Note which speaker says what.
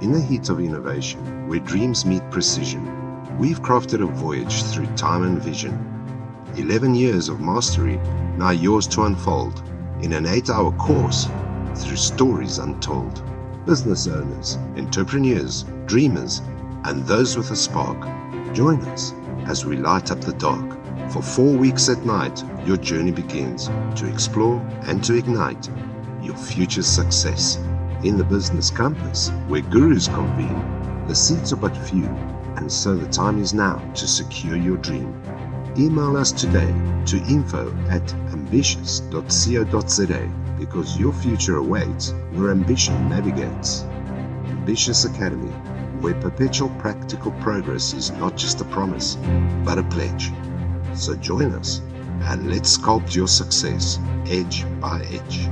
Speaker 1: In the heat of innovation, where dreams meet precision, we've crafted a voyage through time and vision. 11 years of mastery, now yours to unfold, in an 8-hour course, through stories untold. Business owners, entrepreneurs, dreamers, and those with a spark, join us as we light up the dark. For 4 weeks at night, your journey begins to explore and to ignite your future success. In the Business Compass, where gurus convene, the seats are but few, and so the time is now to secure your dream. Email us today to info@ambitious.co.za, because your future awaits where ambition navigates. Ambitious Academy, where perpetual practical progress is not just a promise, but a pledge. So join us and let's sculpt your success edge by edge.